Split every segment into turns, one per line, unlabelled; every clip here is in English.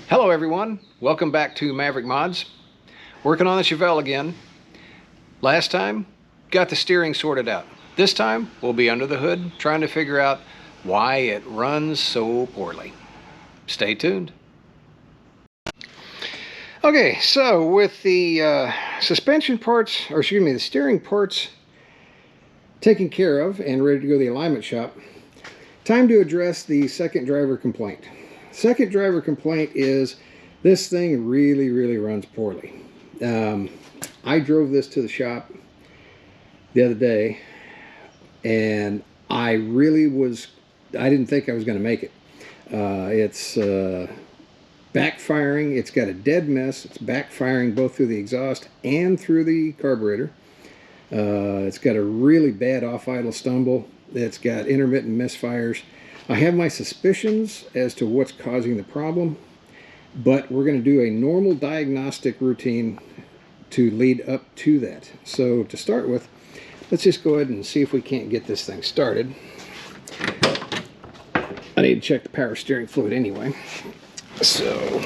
Hello everyone, welcome back to Maverick Mods. Working on the Chevelle again. Last time, got the steering sorted out. This time, we'll be under the hood trying to figure out why it runs so poorly. Stay tuned. Okay, so with the suspension parts, or excuse me, the steering parts taken care of and ready to go to the alignment shop, time to address the second driver complaint. Second driver complaint is this thing really runs poorly. I drove this to the shop the other day and I didn't think I was going to make it. It's backfiring. It's got a dead mess. It's backfiring both through the exhaust and through the carburetor. It's got a really bad off-idle stumble. It's got intermittent misfires. I have my suspicions as to what's causing the problem, but we're going to do a normal diagnostic routine to lead up to that. So to start with, let's just go ahead and see if we can't get this thing started. I need to check the power steering fluid anyway. So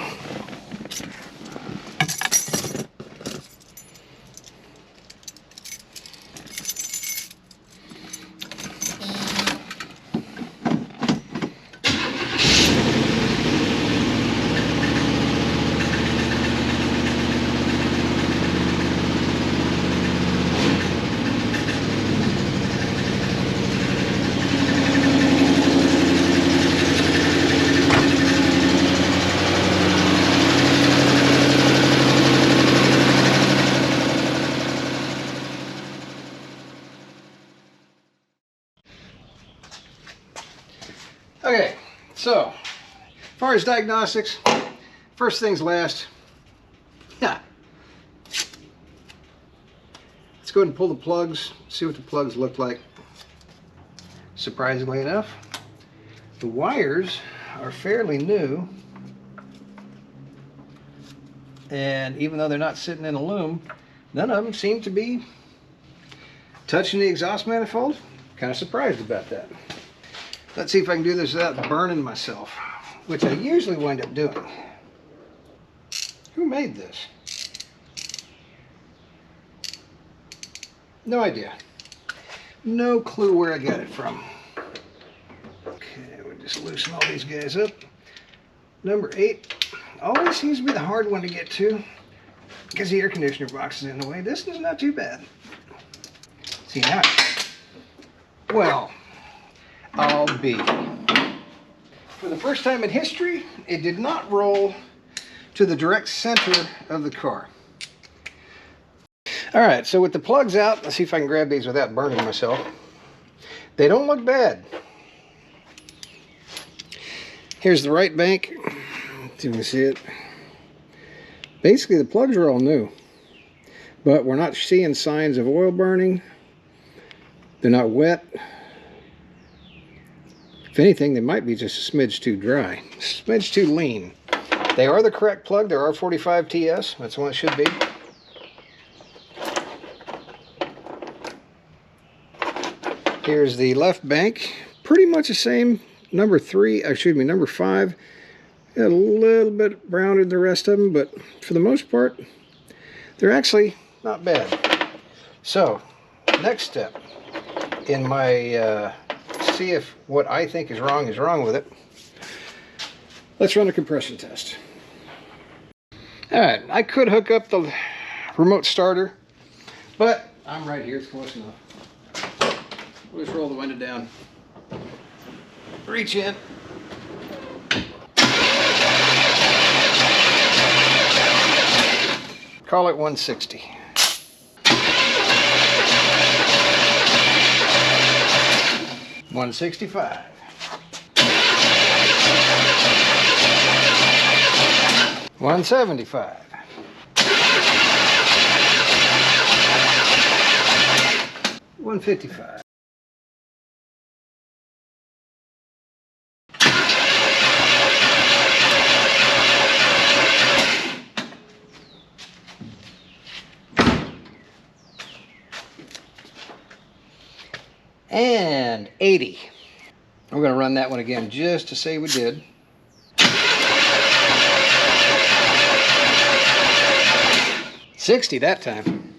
okay, so as far as diagnostics, first things last. Let's go ahead and pull the plugs, see what the plugs look like. Surprisingly enough, the wires are fairly new, and even though they're not sitting in a loom, none of them seem to be touching the exhaust manifold. Kind of surprised about that. Let's see if I can do this without burning myself, which I usually wind up doing. Who made this? No idea. No clue where I got it from. Okay, we'll just loosen all these guys up. Number 8 always seems to be the hard one to get to because the air conditioner box is in the way. This is not too bad. See now. Well, I'll be. For the first time in history, it did not roll to the direct center of the car. All right, so with the plugs out, let's see if I can grab these without burning myself. They don't look bad. Here's the right bank. See if you can see it. Basically, the plugs are all new, but we're not seeing signs of oil burning. They're not wet. If anything, they might be just a smidge too dry, a smidge too lean. They are the correct plug. They're R45 TS. That's the one it should be. Here's the left bank. Pretty much the same. Number 5. Got a little bit browner than the rest of them, but for the most part, they're actually not bad. So, next step in my see if what I think is wrong with it. Let's run a compression test. Alright, I could hook up the remote starter, but I'm right here, it's close enough. We'll just roll the window down, reach in, call it 160. $165. $175. $155. And 80. We're going to run that one again just to say we did. 60 that time.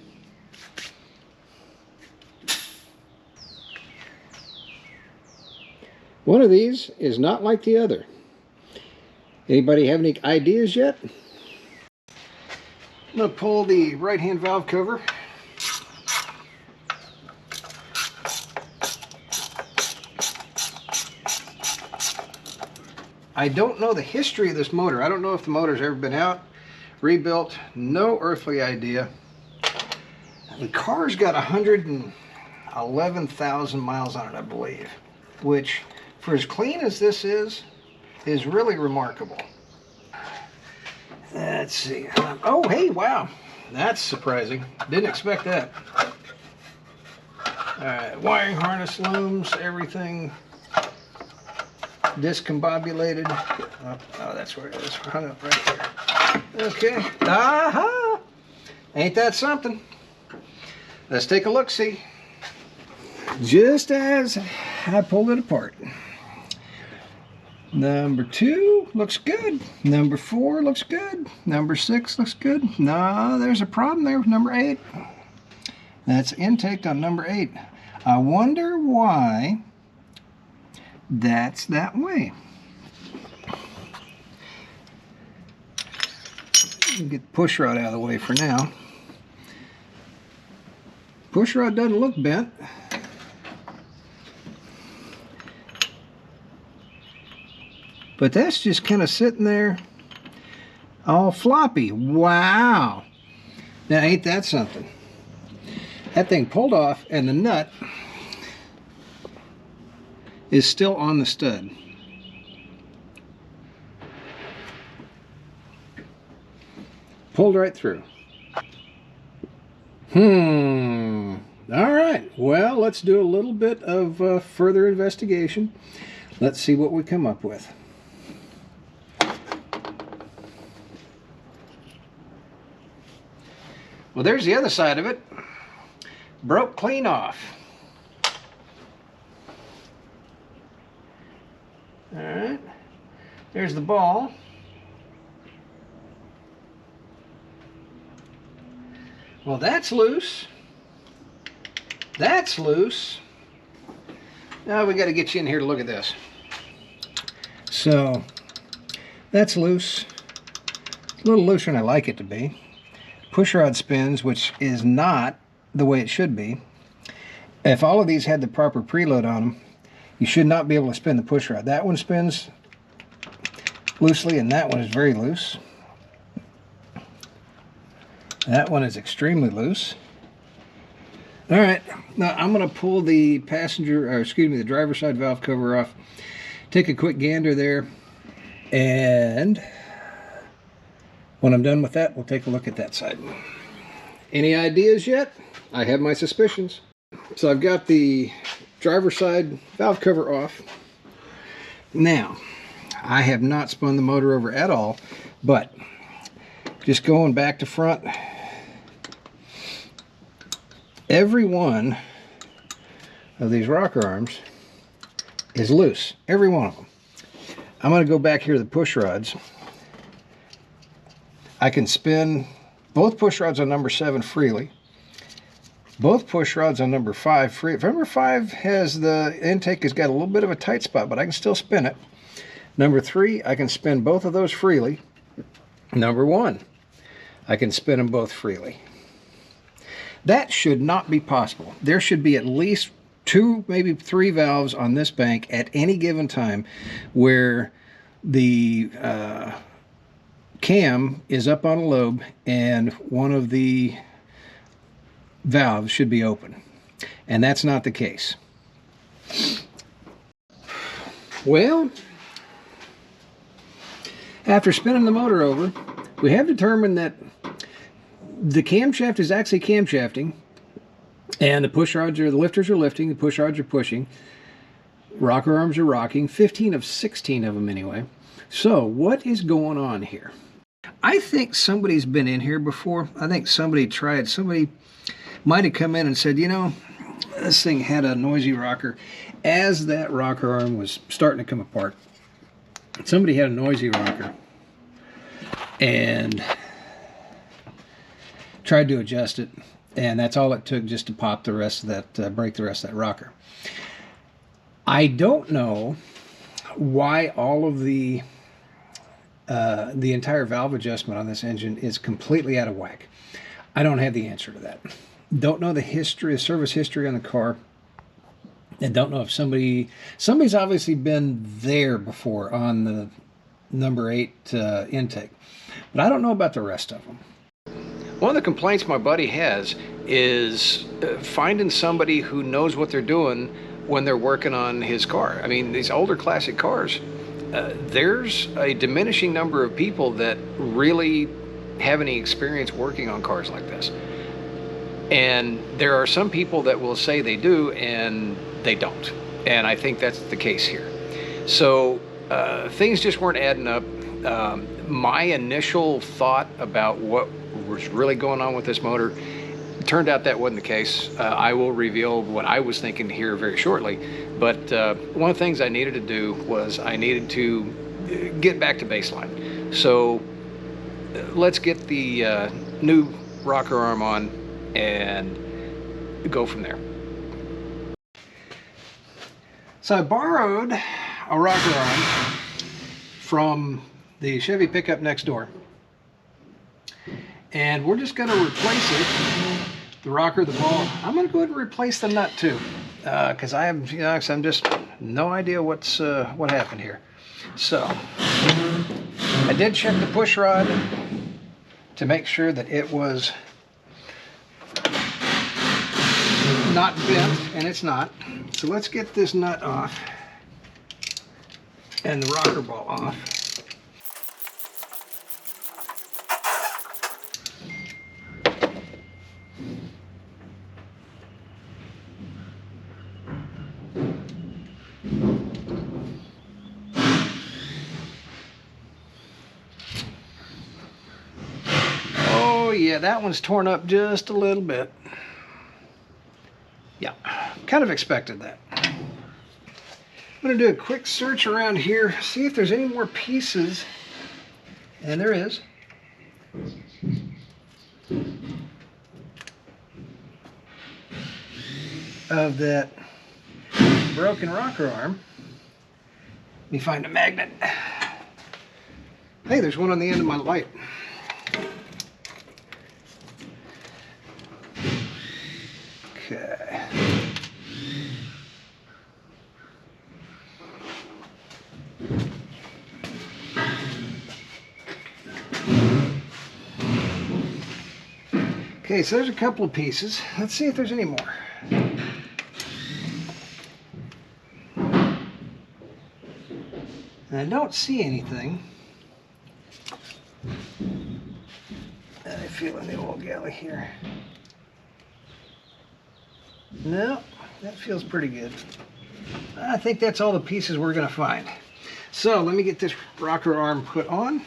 One of these is not like the other. Anybody have any ideas yet? I'm going to pull the right-hand valve cover. I don't know the history of this motor. I don't know if the motor's ever been out, rebuilt, no earthly idea. The car's got 111,000 miles on it, I believe, which, for as clean as this is really remarkable. Let's see. Oh, hey, wow. That's surprising. Didn't expect that. All right, wiring harness, looms, everything discombobulated. Oh, that's where it is. Hung up right there. Okay. Aha! Ain't that something? Let's take a look-see. Just as I pulled it apart. Number 2 looks good. Number 4 looks good. Number 6 looks good. No, there's a problem there with number 8. That's intake on number 8. I wonder why that's that way. Get the push rod out of the way for now. Push rod doesn't look bent. But that's just kind of sitting there all floppy. Wow. Now ain't that something? That thing pulled off and the nut is still on the stud. Pulled right through. All right. Well, let's do a little bit of further investigation. Let's see what we come up with. Well, there's the other side of it. Broke clean off. All right. There's the ball. Well, that's loose. That's loose. Now we got to get you in here to look at this. So, that's loose. A little looser than I like it to be. Push rod spins, which is not the way it should be. If all of these had the proper preload on them, you should not be able to spin the push rod. That one spins loosely, and that one is very loose. That one is extremely loose. All right, now I'm going to pull the the driver's side valve cover off. Take a quick gander there, and when I'm done with that, we'll take a look at that side. Any ideas yet? I have my suspicions. So I've got the driver's side valve cover off. Now, I have not spun the motor over at all, but just going back to front, every one of these rocker arms is loose. Every one of them. I'm going to go back here to the push rods. I can spin both push rods on number 7 freely. Both push rods on number 5 free. If number 5 has the intake has got a little bit of a tight spot, but I can still spin it. Number 3, I can spin both of those freely. Number 1, I can spin them both freely. That should not be possible. There should be at least 2, maybe 3 valves on this bank at any given time where the cam is up on a lobe and one of the valves should be open. And that's not the case. Well, after spinning the motor over, we have determined that the camshaft is actually camshafting, and the push rods the lifters are lifting, the push rods are pushing, rocker arms are rocking, 15 of 16 of them anyway. So what is going on here? I think somebody's been in here before. I think somebody might have come in and said, you know, this thing had a noisy rocker. As that rocker arm was starting to come apart, somebody had a noisy rocker, and tried to adjust it, and that's all it took just to pop the rest of that, break the rest of that rocker. I don't know why all of the entire valve adjustment on this engine is completely out of whack. I don't have the answer to that. Don't know the history, the service history on the car, and don't know if somebody's obviously been there before on the number 8 intake, but I don't know about the rest of them. One of the complaints my buddy has is finding somebody who knows what they're doing when they're working on his car. I mean, these older classic cars, there's a diminishing number of people that really have any experience working on cars like this. And there are some people that will say they do and they don't. And I think that's the case here. So things just weren't adding up. My initial thought about what was really going on with this motor, turned out that wasn't the case. I will reveal what I was thinking here very shortly. But one of the things I needed to do was I needed to get back to baseline. So let's get the new rocker arm on and go from there. So I borrowed a rocker arm from the Chevy pickup next door, and we're just going to replace it, the rocker, the ball. I'm going to go ahead and replace the nut too, because I have, I'm just no idea what happened here. So I did check the push rod to make sure that it was not bent, and it's not. So let's get this nut off and the rocker ball off. Oh yeah, that one's torn up just a little bit. Yeah, kind of expected that. I'm going to do a quick search around here, see if there's any more pieces, and there is. Of that broken rocker arm. Let me find a magnet. Hey, there's one on the end of my light. Okay. Okay, so there's a couple of pieces. Let's see if there's any more. And I don't see anything. I feel in the old galley here. No, that feels pretty good. I think that's all the pieces we're going to find. So let me get this rocker arm put on.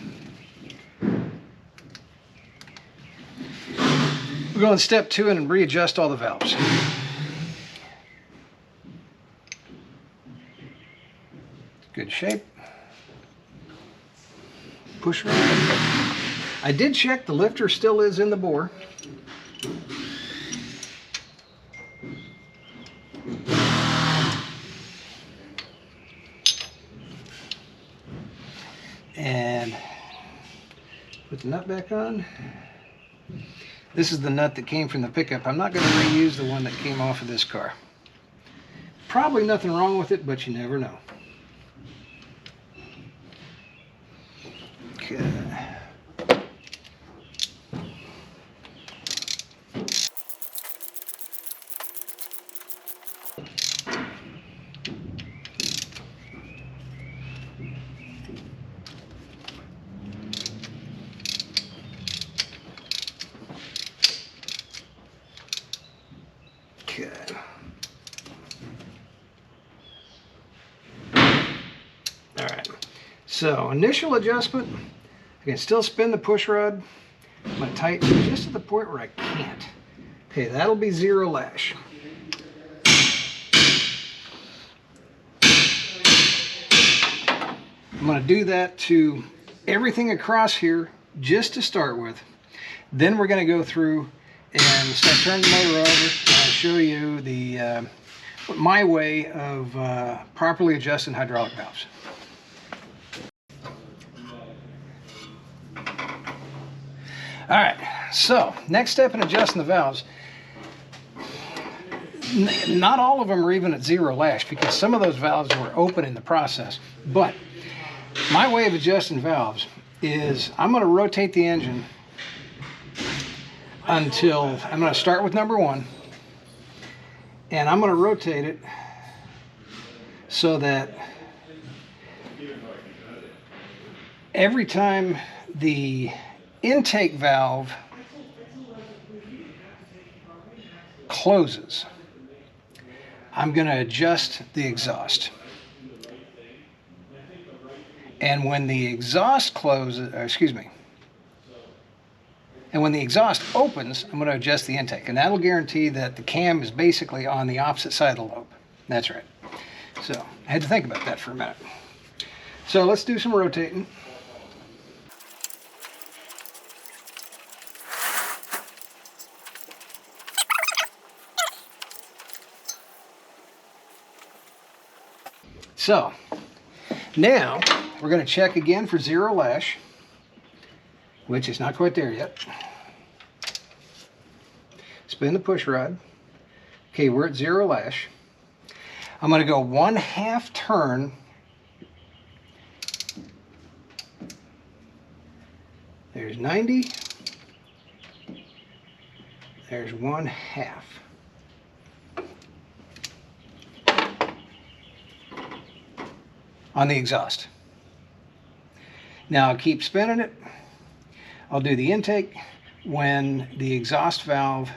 We're going step 2 and readjust all the valves. Good shape. Push rod. I did check the lifter still is in the bore. And put the nut back on. This is the nut that came from the pickup. I'm not going to reuse the one that came off of this car. Probably nothing wrong with it, but you never know. Okay. Okay. All right. So initial adjustment, I can still spin the push rod. I'm going to tighten just to the point where I can't. Okay, that'll be 0 lash. I'm going to do that to everything across here just to start with. Then we're going to go through and start turning the motor over, and I'll show you the my way of properly adjusting hydraulic valves. All right, so next step in adjusting the valves, not all of them are even at zero lash because some of those valves were open in the process. But my way of adjusting valves is I'm going to rotate the engine until I'm going to start with number 1, and I'm going to rotate it so that every time the intake valve closes, I'm going to adjust the exhaust. And when the exhaust closes, and when the exhaust opens, I'm going to adjust the intake. And that'll guarantee that the cam is basically on the opposite side of the lobe. That's right. So I had to think about that for a minute. So let's do some rotating. So now we're going to check again for zero lash, which is not quite there yet. Spin the push rod. Okay, we're at zero lash. I'm going to go 1/2 turn. There's 90. There's 1/2. On the exhaust. Now I'll keep spinning it. I'll do the intake when the exhaust valve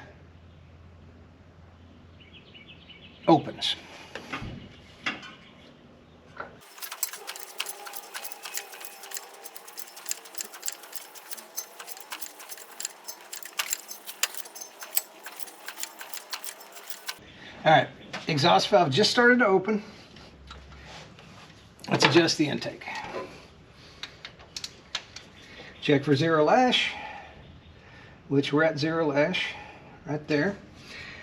opens. All right, exhaust valve just started to open. Let's adjust the intake. Check for zero lash, which we're at zero lash right there.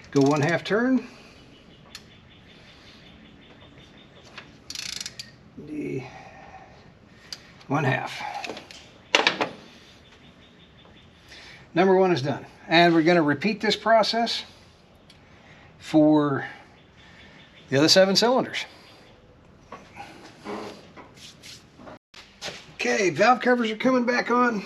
Go 1/2 turn. The 1/2. Number 1 is done. And we're going to repeat this process for the other 7 cylinders. Okay, valve covers are coming back on.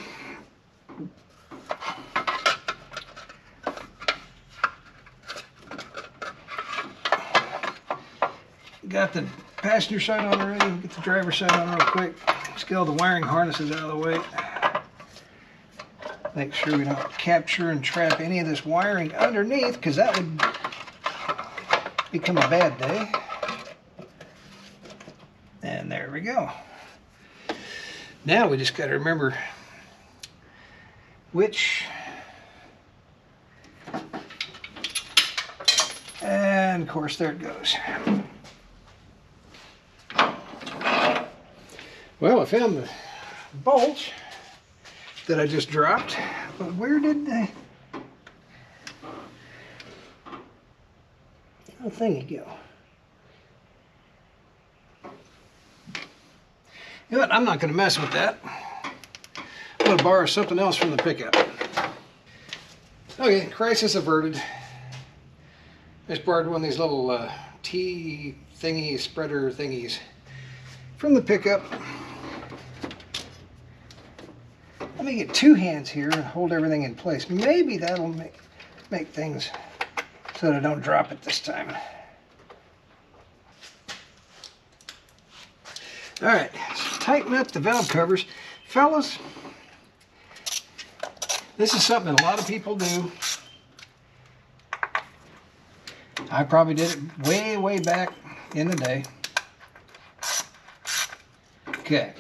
Got the passenger side on already. We'll get the driver's side on real quick. Let's get all the wiring harnesses out of the way. Make sure we don't capture and trap any of this wiring underneath, because that would become a bad day. And there we go. Now we just got to remember which, and of course there it goes. Well, I found the bolt that I just dropped, but where did the thingy go? You know what? I'm not going to mess with that. I'm going to borrow something else from the pickup. Okay, crisis averted. Just borrowed one of these little T thingy spreader thingies from the pickup. Let me get 2 hands here and hold everything in place. Maybe that'll make things so that I don't drop it this time. All right, so tighten up the valve covers. Fellas, this is something that a lot of people do. I probably did it way, way back in the day. Okay.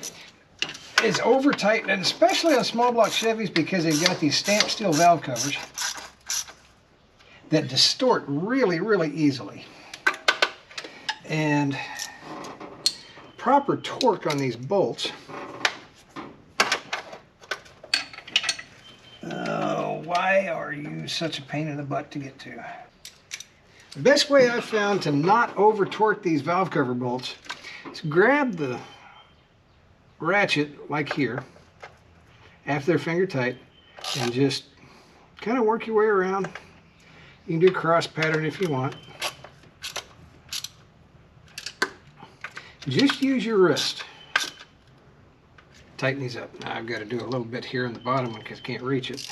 It's over tightened, and especially on small block Chevys, because they've got these stamped steel valve covers that distort really, really easily. And proper torque on these bolts. why are you such a pain in the butt to get to? The best way I've found to not over torque these valve cover bolts is grab the ratchet like here after they're finger tight and just kind of work your way around. You can do cross pattern if you want. Just use your wrist. Tighten these up. Now I've got to do a little bit here on the bottom one because I can't reach it.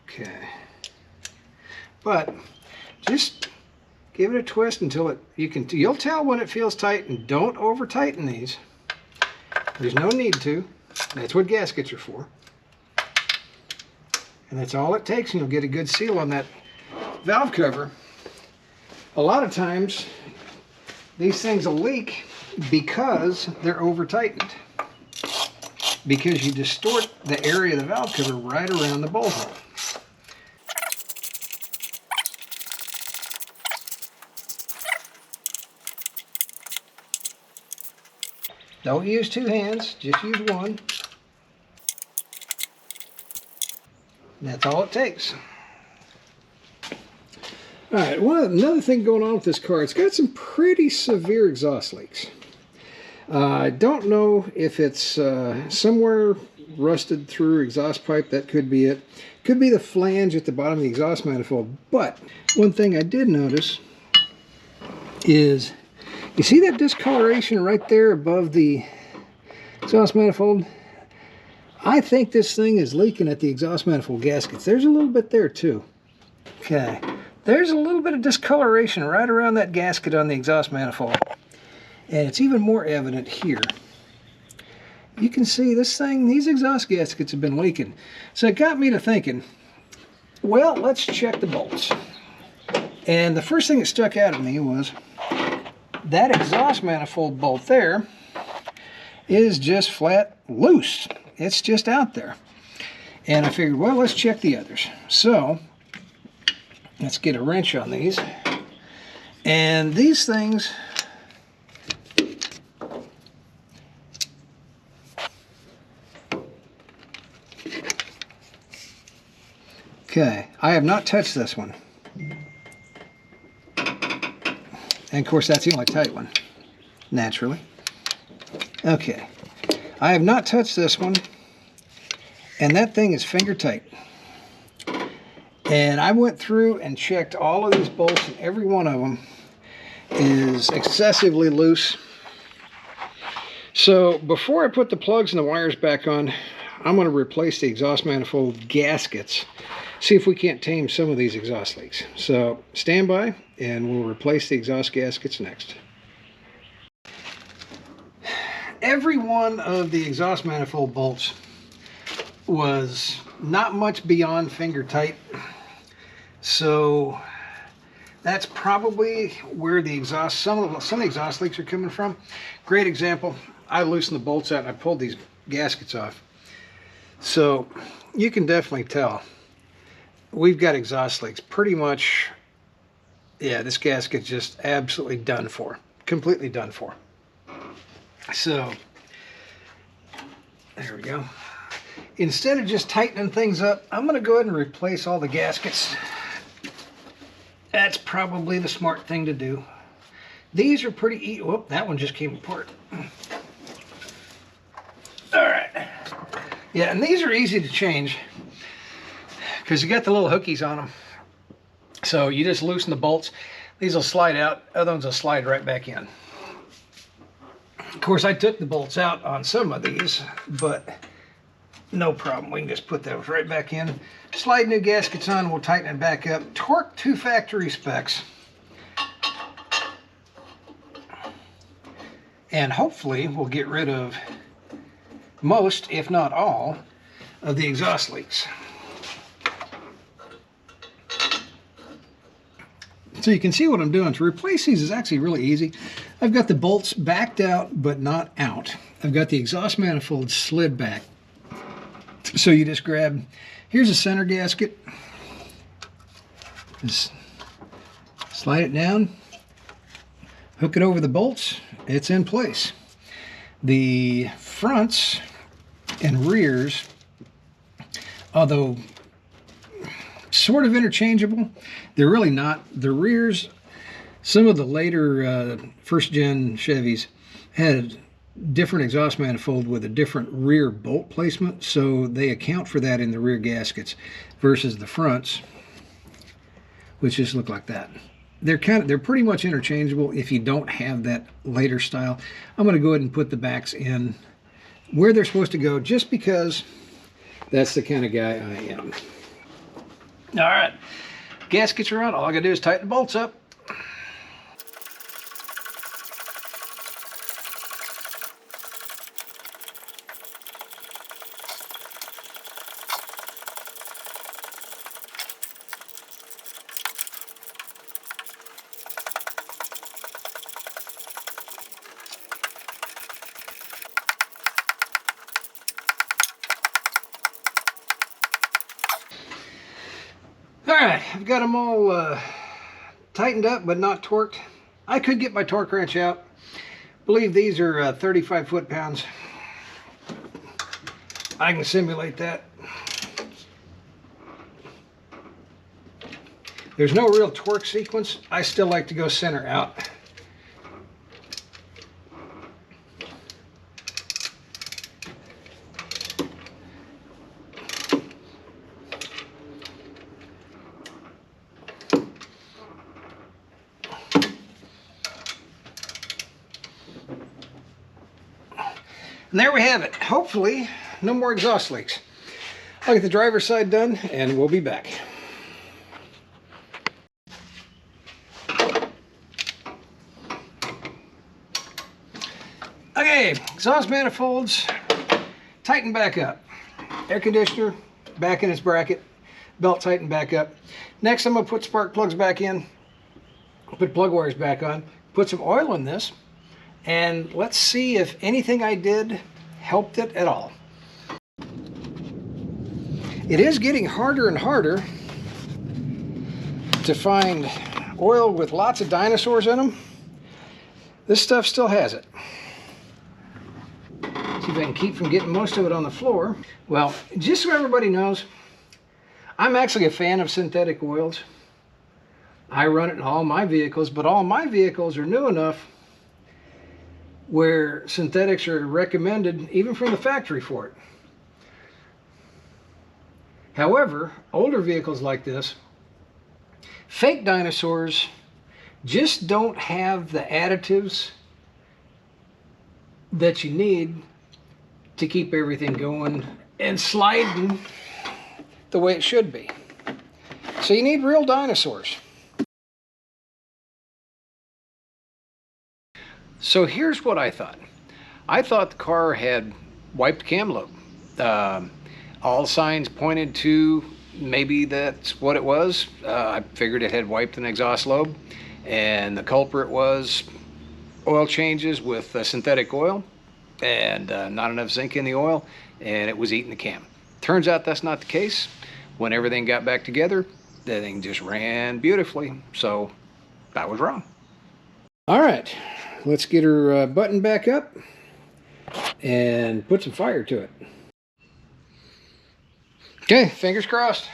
Okay. But just give it a twist until you'll tell when it feels tight, and don't over tighten these. There's no need to. That's what gaskets are for. And that's all it takes, and you'll get a good seal on that valve cover. A lot of times these things will leak because they're over tightened, because you distort the area of the valve cover right around the bolt hole. Don't use two hands, just use one. And that's all it takes. All right, another thing going on with this car, it's got some pretty severe exhaust leaks. I don't know if it's somewhere rusted through exhaust pipe. That could be it. Could be the flange at the bottom of the exhaust manifold. But one thing I did notice is, you see that discoloration right there above the exhaust manifold? I think this thing is leaking at the exhaust manifold gaskets. There's a little bit there too. Okay, there's a little bit of discoloration right around that gasket on the exhaust manifold. And it's even more evident here. You can see this thing, these exhaust gaskets have been leaking. So it got me to thinking, well, let's check the bolts. And the first thing that stuck out at me was that exhaust manifold bolt there is just flat loose. It's just out there. And I figured, well, let's check the others. So let's get a wrench on these. And these things, okay, I have not touched this one. And of course, that's the only tight one, naturally. Okay, I have not touched this one, and that thing is finger tight. And I went through and checked all of these bolts, and every one of them is excessively loose. So before I put the plugs and the wires back on, I'm going to replace the exhaust manifold gaskets. See if we can't tame some of these exhaust leaks. So stand by and we'll replace the exhaust gaskets next. Every one of the exhaust manifold bolts was not much beyond finger tight. So that's probably where the exhaust, some of the exhaust leaks are coming from. Great example, I loosened the bolts out and I pulled these gaskets off. So you can definitely tell we've got exhaust leaks pretty much. Yeah, this gasket's just absolutely done for, completely done for. So there we go. Instead of just tightening things up, I'm going to go ahead and replace all the gaskets. That's probably the smart thing to do. These are pretty easy. Whoop, that one just came apart. All right. Yeah, and these are easy to change because you got the little hookies on them. So you just loosen the bolts. These will slide out. Other ones will slide right back in. Of course, I took the bolts out on some of these, but no problem. We can just put those right back in. Slide new gaskets on. We'll tighten it back up. Torque to factory specs. And hopefully we'll get rid of most, if not all, of the exhaust leaks. So you can see what I'm doing. To replace these is actually really easy. I've got the bolts backed out, but not out. I've got the exhaust manifold slid back. So you just grab, here's a center gasket. Just slide it down, Hook it over the bolts, it's in place. The fronts and rears, although sort of interchangeable, they're really not. The rears, some of the later first-gen Chevys had different exhaust manifold with a different rear bolt placement, so they account for that in the rear gaskets versus the fronts, which just look like that. They're pretty much interchangeable if you don't have that later style. I'm going to go ahead and put the backs in where they're supposed to go, just because that's the kind of guy I am. All right, gaskets are on. All I gotta do is tighten the bolts up. All right, I've got them all tightened up but not torqued. I could get my torque wrench out. I believe these are 35 foot-pounds. I can simulate that. There's no real torque sequence. I still like to go center out. And there we have it. Hopefully, no more exhaust leaks. I'll get the driver's side done and we'll be back. Okay, exhaust manifolds tightened back up. Air conditioner back in its bracket. Belt tightened back up. Next, I'm going to put spark plugs back in. Put plug wires back on. Put some oil in this. And let's see if anything I did helped it at all. It is getting harder and harder to find oil with lots of dinosaurs in them. This stuff still has it. See if I can keep from getting most of it on the floor. Well, just so everybody knows, I'm actually a fan of synthetic oils. I run it in all my vehicles, but all my vehicles are new enough where synthetics are recommended even from the factory for it. However, older vehicles like this, fake dinosaurs just don't have the additives that you need to keep everything going and sliding the way it should be. So you need real dinosaurs. So here's what I thought. I thought the car had wiped cam lobe. All signs pointed to maybe that's what it was. I figured it had wiped an exhaust lobe, and the culprit was oil changes with synthetic oil and not enough zinc in the oil, and it was eating the cam. Turns out that's not the case. When everything got back together, the thing just ran beautifully. So I was wrong. All right. Let's get her button back up and put some fire to it. Okay, fingers crossed.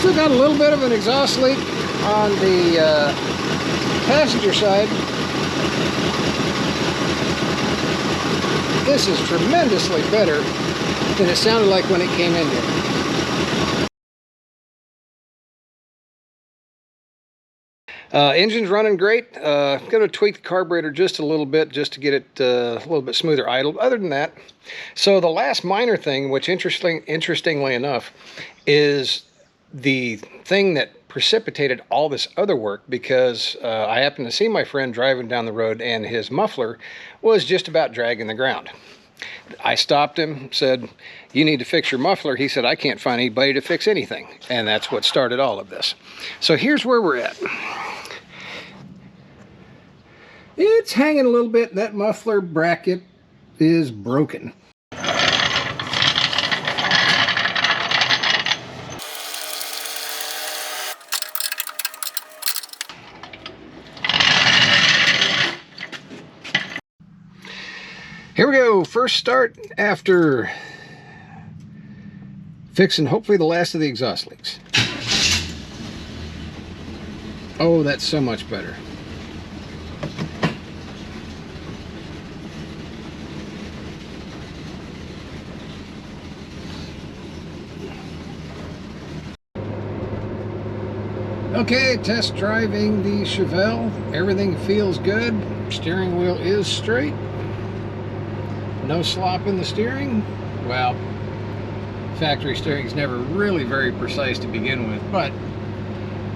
Still got a little bit of an exhaust leak on the passenger side. This is tremendously better than it sounded like when it came in here. Engine's running great. Going to tweak the carburetor just a little bit just to get it a little bit smoother idle. Other than that, so the last minor thing, which interestingly enough, is the thing that precipitated all this other work, because I happened to see my friend driving down the road and his muffler was just about dragging the ground. I stopped him, said, "You need to fix your muffler." He said, "I can't find anybody to fix anything." And that's what started all of this. So here's where we're at. It's hanging a little bit. That muffler bracket is broken. Here we go. First start after fixing hopefully the last of the exhaust leaks. Oh, that's so much better. Okay, test driving the Chevelle. Everything feels good. Steering wheel is straight. No slop in the steering. Well, factory steering is never really very precise to begin with, but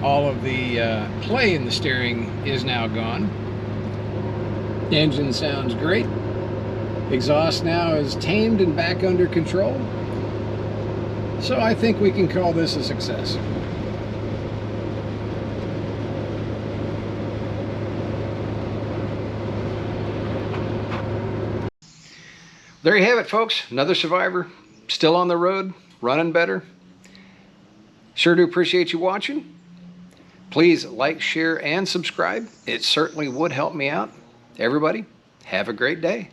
all of the play in the steering is now gone. Engine sounds great. Exhaust now is tamed and back under control. So I think we can call this a success. There you have it, folks. Another survivor, still on the road, running better. Sure do appreciate you watching. Please like, share, and subscribe. It certainly would help me out. Everybody, have a great day.